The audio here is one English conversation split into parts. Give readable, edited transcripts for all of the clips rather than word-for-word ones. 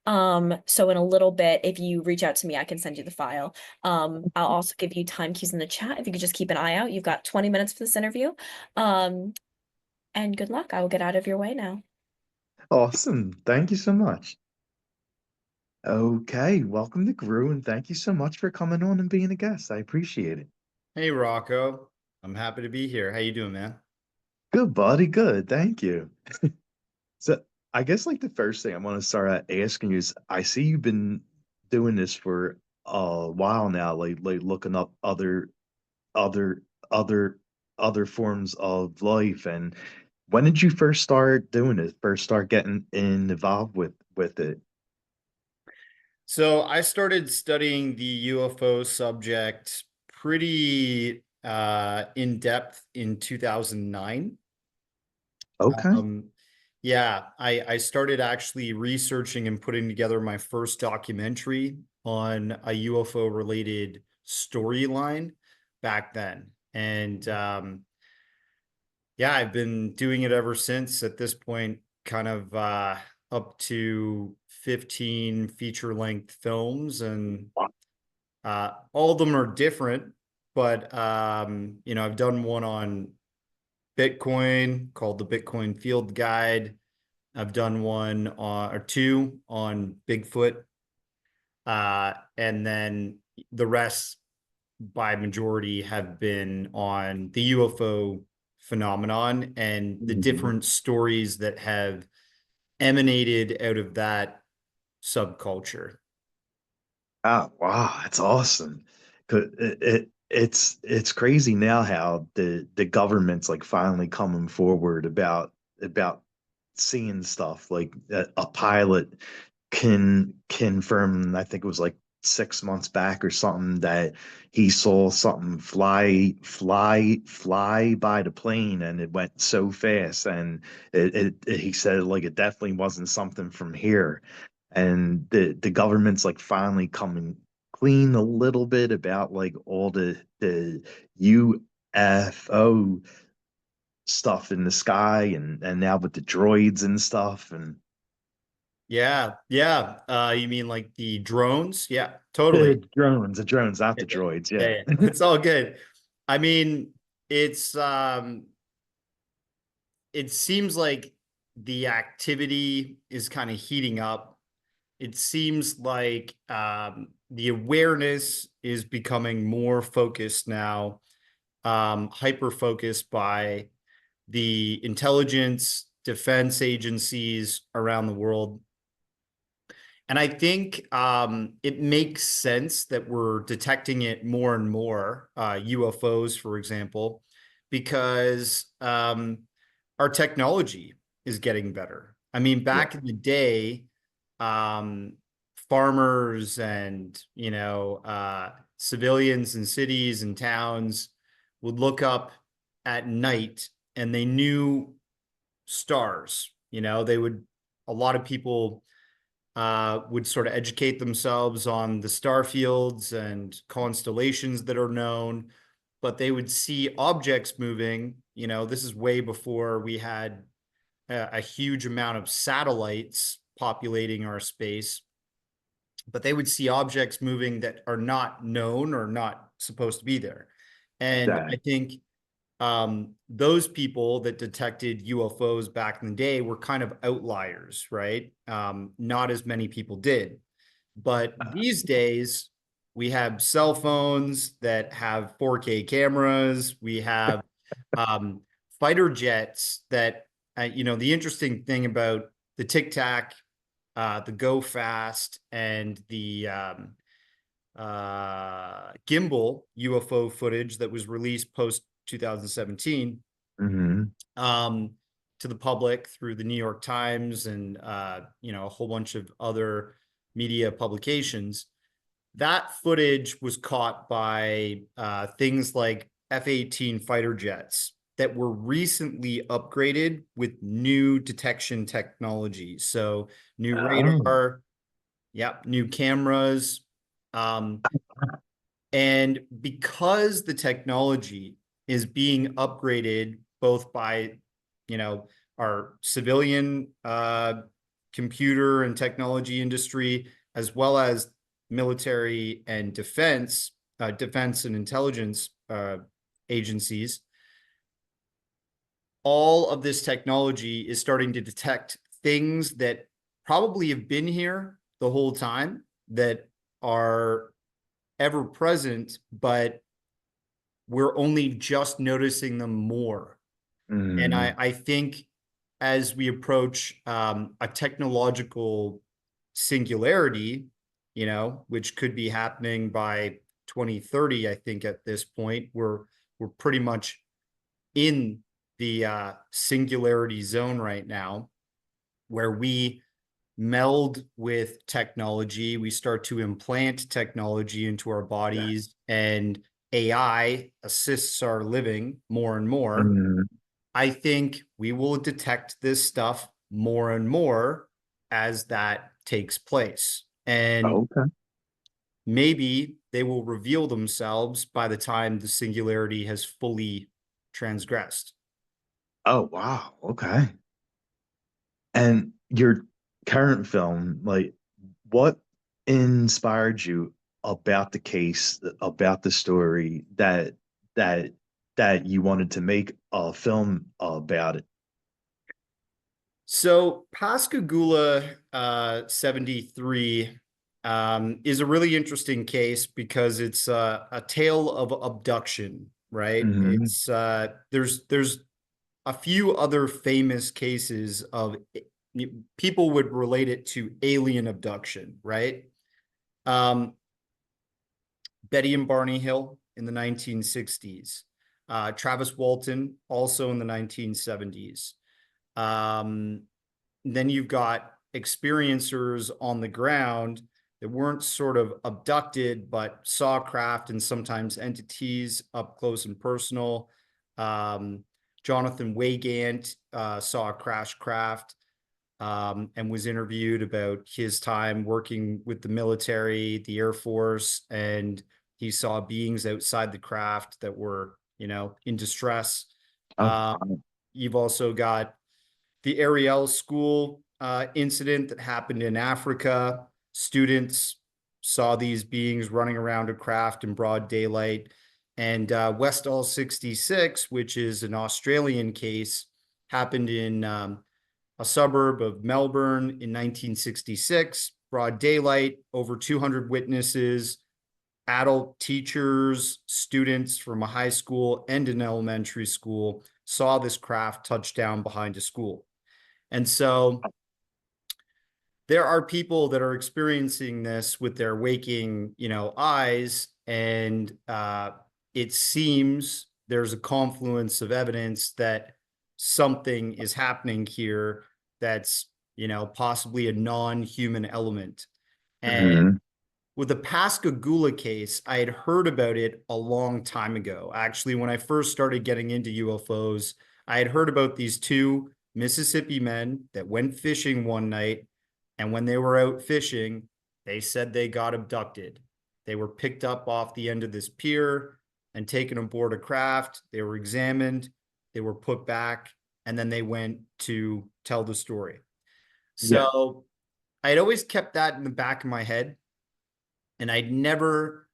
So in a little bit, if you reach out to me, I can send you the file. I'll also give you time cues in the chat. If you could just keep an eye out, you've got 20 minutes for this interview. Um, and good luck. I will get out of your way now. Awesome. Thank you so much. Okay, welcome to Grue, and thank you so much for coming on and being a guest. I appreciate it. Hey Rocco, I'm happy to be here. How you doing, man? Good, buddy. Good. Thank you. So, I guess like the first thing I want to start at asking you is, I see you've been doing this for a while now, like looking up other, other, other forms of life. And when did you first start doing it? First start getting involved with it? So I started studying the UFO subject pretty in depth in 2009. Okay. Um, yeah, I started actually researching and putting together my first documentary on a UFO related storyline back then. And yeah, I've been doing it ever since. At this point, kind of up to 15 feature-length films, and all of them are different. But I've done one on Bitcoin called the Bitcoin Field Guide. I've done one or two on Bigfoot, and then the rest by majority have been on the UFO phenomenon and the Mhm. different stories that have emanated out of that subculture. Oh, wow, that's awesome. 'Cause it's crazy now how the government's like finally coming forward about seeing stuff like a pilot can confirm, I think it was like 6 months back or something, that he saw something fly by the plane, and it went so fast, and he said like it definitely wasn't something from here. And the government's like finally coming clean a little bit about like all the UFO stuff in the sky, and now with the droids and stuff, and Yeah, yeah. You mean like the drones? Yeah, totally. the drones, not Yeah, the droids. Yeah. yeah, it's all good. I mean, it's it seems like the activity is kind of heating up. It seems like the awareness is becoming more focused now, hyper focused by the intelligence defense agencies around the world. And I think it makes sense that we're detecting it more and more, UFOs, for example, because our technology is getting better. I mean, Yeah. back in the day, um, farmers and civilians in cities and towns would look up at night and they knew stars. They would. A lot of people would sort of educate themselves on the star fields and constellations that are known, but they would see objects moving. This is way before we had a huge amount of satellites populating our space, but they would see objects moving that are not known or not supposed to be there. And I That. think those people that detected UFOs back in the day were kind of outliers, right? Not as many people did. But these days, we have cell phones that have 4K cameras. We have um, fighter jets that, the interesting thing about the Tic Tac, the Go Fast, and the gimbal UFO footage that was released post 2017 Hmm. um, to the public through the New York Times and a whole bunch of other media publications. That footage was caught by things like F-18 fighter jets that were recently upgraded with new detection technology. So new Oh. radar, yep, new cameras. Um, and because the technology is being upgraded both by, our civilian computer and technology industry, as well as military and defense and intelligence agencies, all of this technology is starting to detect things that probably have been here the whole time, that are ever present, but we're only just noticing them more. And Mm, I think as we approach a technological singularity, which could be happening by 2030, I think at this point, we're pretty much in the singularity zone right now, where we meld with technology, we start to implant technology into our bodies, and AI assists our living more and more. mm, I think we will detect this stuff more and more as that takes place. And okay. maybe they will reveal themselves by the time the singularity has fully transgressed. Oh, wow. Okay. And your current film, like, what inspired you about the case, about the story that that you wanted to make a film about it? So Pascagoula 73 is a really interesting case because it's a tale of abduction, right? Hmm. It's there's a few other famous cases of people would relate it to alien abduction, right? Um, Betty and Barney Hill in the 1960s, Travis Walton also in the 1970s. Um, then you've got experiencers on the ground that weren't sort of abducted, but saw craft and sometimes entities up close and personal. Jonathan Wygant saw a crash craft and was interviewed about his time working with the military, the Air Force, and he saw beings outside the craft that were, in distress. Oh, Um, wow. you've also got the Ariel school incident that happened in Africa. Students saw these beings running around a craft in broad daylight. And Westall 66, which is an Australian case, happened in a suburb of Melbourne in 1966, broad daylight, over 200 witnesses, adult teachers, students from a high school and an elementary school saw this craft touch down behind a school. And so there are people that are experiencing this with their waking, eyes, and it seems there's a confluence of evidence that something is happening here that's, possibly a non-human element. And Hmm. with the Pascagoula case, I had heard about it a long time ago. Actually, when I first started getting into UFOs, I had heard about these two Mississippi men that went fishing one night. And when they were out fishing, they said they got abducted. They were picked up off the end of this pier and taken aboard a craft. They were examined, they were put back, and then they went to tell the story. Yeah. So I had always kept that in the back of my head, and I'd never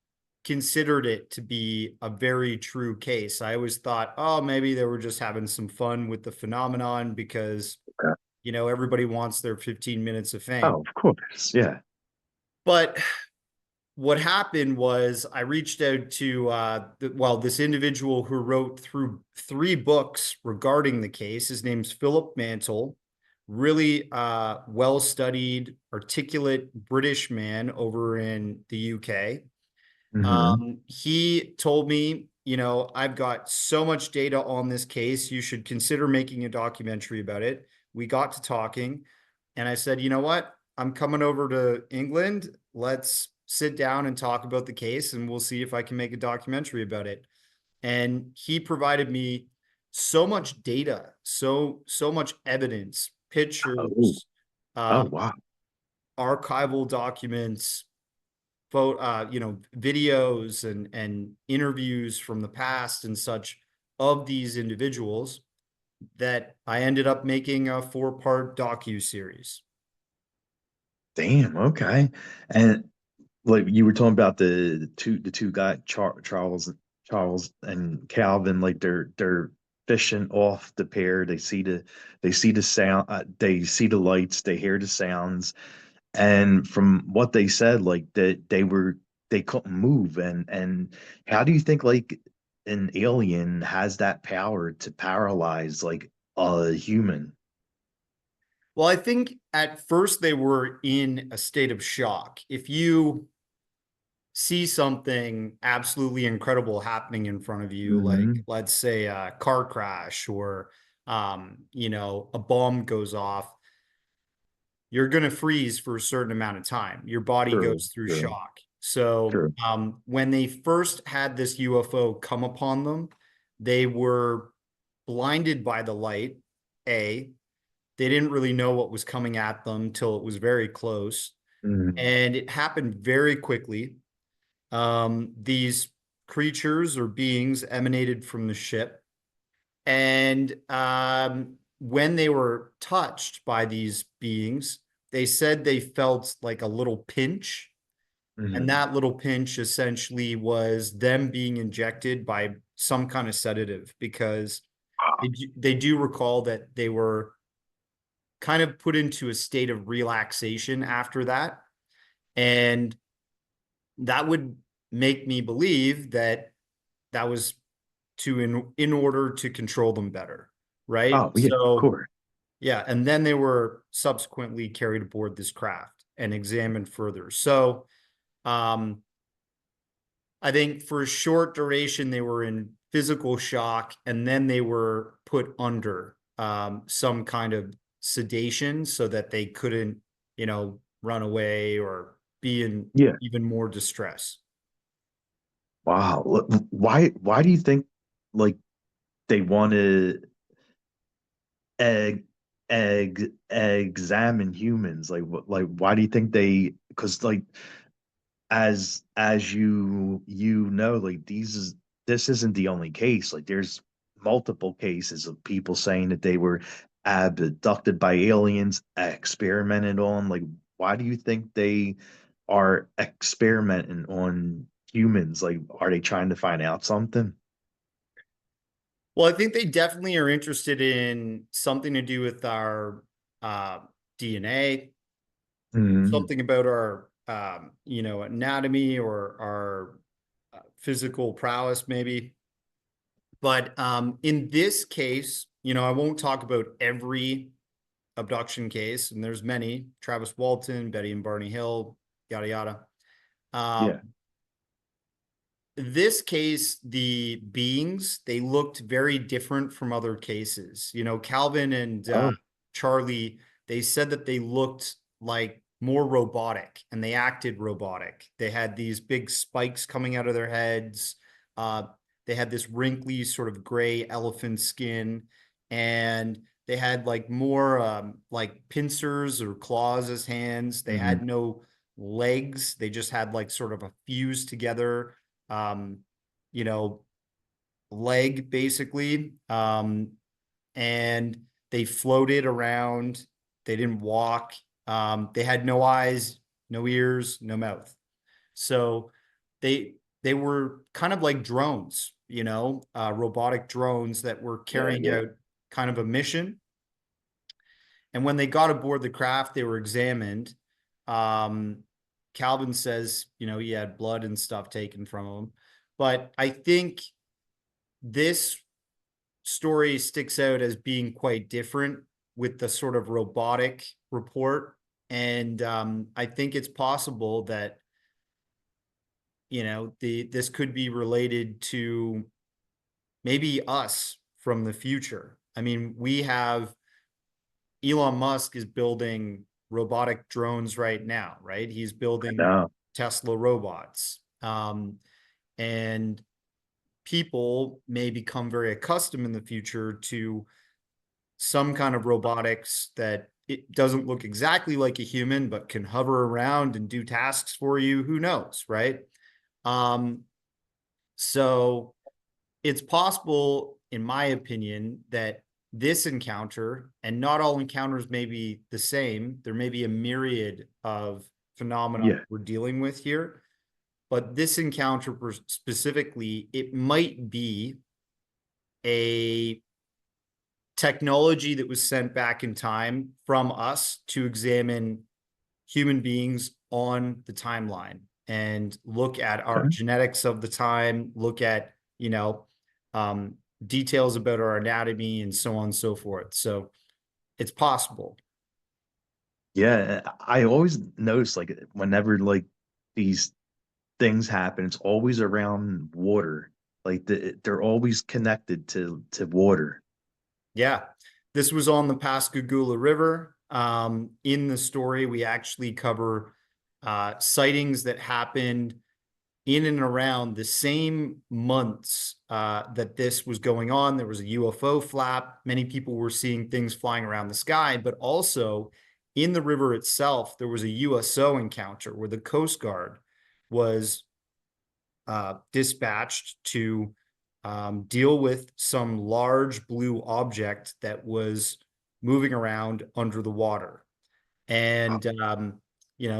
considered it to be a very true case. I always thought, oh, maybe they were just having some fun with the phenomenon because, Okay. everybody wants their 15 minutes of fame. Oh, of course. Yeah. But what happened was I reached out to, this individual who wrote through 3 books regarding the case. His name's Philip Mantle, really well-studied, articulate British man over in the UK. Hmm. He told me, I've got so much data on this case. You should consider making a documentary about it. We got to talking, and I said, you know what? I'm coming over to England. Let's sit down and talk about the case, and we'll see if I can make a documentary about it. And he provided me so much data, so much evidence, Oh, pictures, oh, um, wow. archival documents, videos and interviews from the past and such of these individuals, that I ended up making a 4-part docu-series. Damn. Okay. And like you were talking about the two guys, Charles and Calvin, like they're fishing off the pier. They see the sound, they see the lights, they hear the sounds, and from what they said, like that they couldn't move. And how do you think like an alien has that power to paralyze like a human? Well, I think at first they were in a state of shock. If you see something absolutely incredible happening in front of you, like Hmm. let's say a car crash or a bomb goes off, you're going to freeze for a certain amount of time. Your body True, goes through true, shock. So true. when they first had this UFO come upon them, they were blinded by the light. They didn't really know what was coming at them till it was very close, Hmm. and it happened very quickly. These creatures or beings emanated from the ship. And when they were touched by these beings, they said they felt like a little pinch. And Hmm. that little pinch essentially was them being injected by some kind of sedative, because they do recall that they were kind of put into a state of relaxation after that. And that would make me believe that that was to in order to control them better, right? Oh yeah, of So course. yeah, and then they were subsequently carried aboard this craft and examined further. So um, I think for a short duration they were in physical shock, and then they were put under some kind of sedation so that they couldn't, run away or be in Yeah. even more distress. Wow. Why do you think like they want to egg examine humans? Like like why do you think they? Because like as you know, like this isn't the only case. Like there's multiple cases of people saying that they were abducted by aliens, experimented on. Like why do you think they are experimenting on humans? Like are they trying to find out something? Well, I think they definitely are interested in something to do with our uh, DNA, Hmm. something about our, anatomy or our physical prowess, maybe. But in this case, I won't talk about every abduction case, and there's many: Travis Walton, Betty and Barney Hill, yada yada. Yeah. This case, the beings, they looked very different from other cases. Calvin and Oh. Charlie, they said that they looked like more robotic and they acted robotic. They had these big spikes coming out of their heads. Uh, they had this wrinkly sort of gray elephant skin, and they had like more like pincers or claws as hands. They Hmm. had no legs. They just had like sort of a fused together um, you know, leg basically. And they floated around. They didn't walk. They had no eyes, no ears, no mouth. So they they were kind of like drones, robotic drones that were Yeah, carrying yeah. out kind of a mission. And when they got aboard the craft, they were examined. Um, Calvin says, he had blood and stuff taken from him. But I think this story sticks out as being quite different with the sort of robotic report. And I think it's possible that, this could be related to maybe us from the future. I mean, we have Elon Musk is building robotic drones right now, right? He's I building know. Tesla robots. And people may become very accustomed in the future to some kind of robotics that it doesn't look exactly like a human, but can hover around and do tasks for you. Who knows, right? Um, so it's possible, in my opinion, that this encounter, and not all encounters may be the same. There may be a myriad of phenomena Yeah. we're dealing with here, but this encounter specifically, it might be a technology that was sent back in time from us to examine human beings on the timeline and look at our Okay. genetics of the time, look at, details about our anatomy and so on and so forth. So it's possible. Yeah, I always notice like whenever like these things happen, it's always around water. Like they're always connected to water. Yeah. This was on the Pascagoula River. In the story, we actually cover sightings that happened in and around the same months that this was going on. There was a UFO flap. Many people were seeing things flying around the sky, but also in the river itself, there was a USO encounter where the Coast Guard was dispatched to deal with some large blue object that was moving around under the water. And,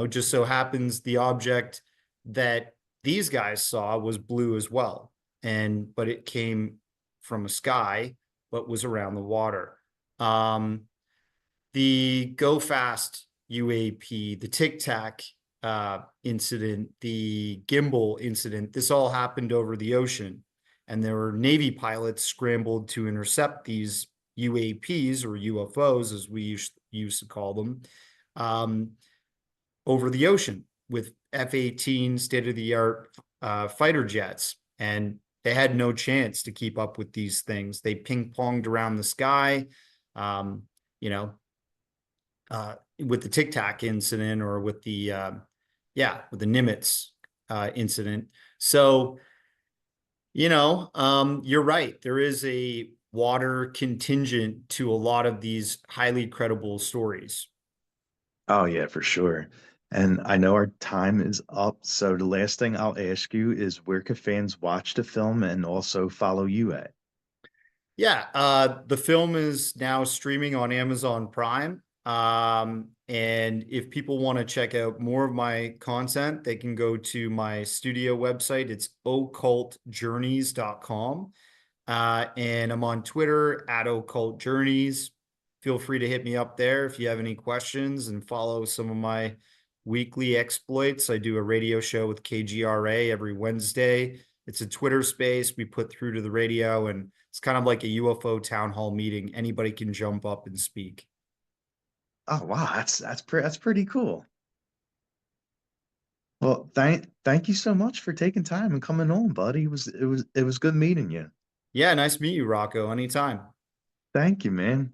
just so happens the object that these guys saw was blue as well. But it came from a sky, but was around the water. The Go Fast UAP, the Tic Tac incident, the gimbal incident, this all happened over the ocean. And there were Navy pilots scrambled to intercept these UAPs, or UFOs, as we used to call them, over the ocean with F-18 state-of-the-art fighter jets. And they had no chance to keep up with these things. They ping-ponged around the sky, with the Tic Tac incident, or with the with the Nimitz incident. So, you're right. There is a water contingent to a lot of these highly credible stories. Oh yeah, for sure. And I know our time is up, so the last thing I'll ask you is where can fans watch the film and also follow you at? Yeah, the film is now streaming on Amazon Prime. And if people want to check out more of my content, they can go to my studio website. It's occultjourneys.com. And I'm on Twitter at occultjourneys. Feel free to hit me up there if you have any questions, and follow some of my weekly exploits. I do a radio show with KGRA every Wednesday. It's a Twitter space we put through to the radio, and it's kind of like a UFO town hall meeting. Anybody can jump up and speak. Oh wow, that's pretty cool. Well, thank you so much for taking time and coming on, buddy. It was good meeting you. Yeah, nice to meet you, Rocco. Anytime. Thank you, man.